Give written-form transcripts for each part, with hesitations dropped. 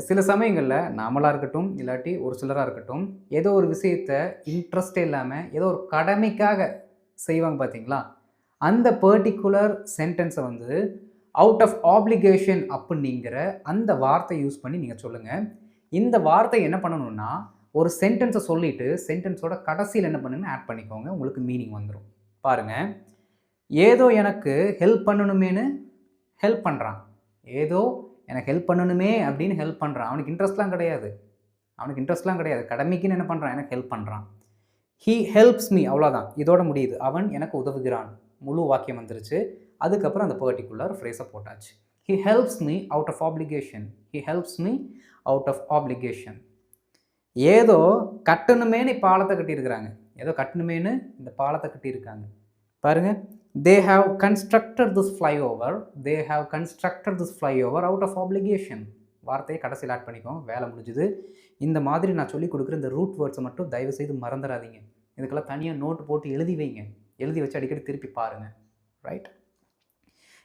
சில சமயங்களில் நாமளாக இருக்கட்டும் இல்லாட்டி ஒரு சிலராக இருக்கட்டும் ஏதோ ஒரு விஷயத்தை இன்ட்ரெஸ்டே இல்லாமல் ஏதோ ஒரு கடமைக்காக செய்வாங்க பார்த்தீங்களா, அந்த பர்ட்டிகுலர் சென்டென்ஸை வந்து அவுட் ஆஃப் ஆப்ளிகேஷன் அப்படிங்கிற அந்த வார்த்தை யூஸ் பண்ணி நீங்கள் சொல்லுங்கள். இந்த வார்த்தை என்ன பண்ணணும்னா, ஒரு சென்டென்ஸை சொல்லிவிட்டு சென்டென்ஸோட கடைசியில் என்ன பண்ணுங்க ஆட் பண்ணிக்கோங்க. உங்களுக்கு மீனிங் வந்துடும். பாருங்கள், ஏதோ எனக்கு ஹெல்ப் பண்ணணுமேனு ஹெல்ப் பண்ணுறான். ஏதோ எனக்கு ஹெல்ப் பண்ணணுமே அப்படின்னு ஹெல்ப் பண்ணுறான். அவனுக்கு இன்ட்ரெஸ்ட்லாம் கிடையாது. கடமைக்குன்னு என்ன பண்ணுறான், எனக்கு ஹெல்ப் பண்ணுறான். ஹீ ஹெல்ப்ஸ் மீ, அவ்வளோதான். இதோட முடியுது. அவன் எனக்கு உதவுகிறான். முழு வாக்கியம் வந்துருச்சு. அதுக்கப்புறம் அந்த பர்ட்டிகுலர் ஃப்ரேஸை போட்டாச்சு. He helps me out of application. He helps me out of application. ஏதோ கட்டணுமேனு பாலத்தை கட்டியிருக்கிறாங்க. ஏதோ கட்டணுமேனு இந்த பாலத்தை கட்டியிருக்காங்க. பாருங்கள், they have constructed this flyover out of obligation. வார்த்தையை கடைசியில் ஆட் பண்ணிக்கோங்க. வேலை முடிஞ்சுது. இந்த மாதிரி நான் சொல்லிக் கொடுக்குற இந்த ரூட் வேர்ட்ஸை மட்டும் தயவு செய்து மறந்துடாதீங்க. இதுக்கெல்லாம் தனியாக நோட்டு போட்டு எழுதி வைங்க. எழுதி வச்சு அடிக்கடி திருப்பி பாருங்கள். ரைட்?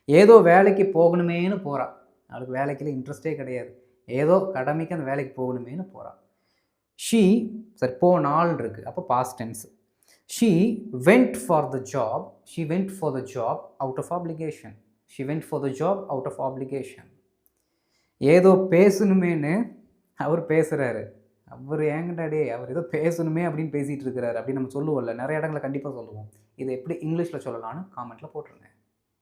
ஏதோ வேலைக்கு போகணுமேனு போகிறா. அவளுக்கு வேலைக்குள்ள இன்ட்ரெஸ்டே கிடையாது. ஏதோ கடமைக்கு அந்த வேலைக்கு போகணுமேனு போகிறா. ஷீ, சரி போனாள் இருக்குது, அப்போ past tense. She went for the job out of obligation. ஏதோ பேசணுமேனு அவர் பேசுகிறாரு. அவர் ஏங்கடாடே, அவர் ஏதோ பேசணுமே அப்படின்னு பேசிகிட்டு இருக்கிறாரு அப்படின்னு நம்ம சொல்லுவோம்ல, நிறைய இடங்களில் கண்டிப்பாக சொல்லுவோம். இதை எப்படி இங்கிலீஷில் சொல்லலாம்னு காமெண்ட்டில் போட்டுருங்க.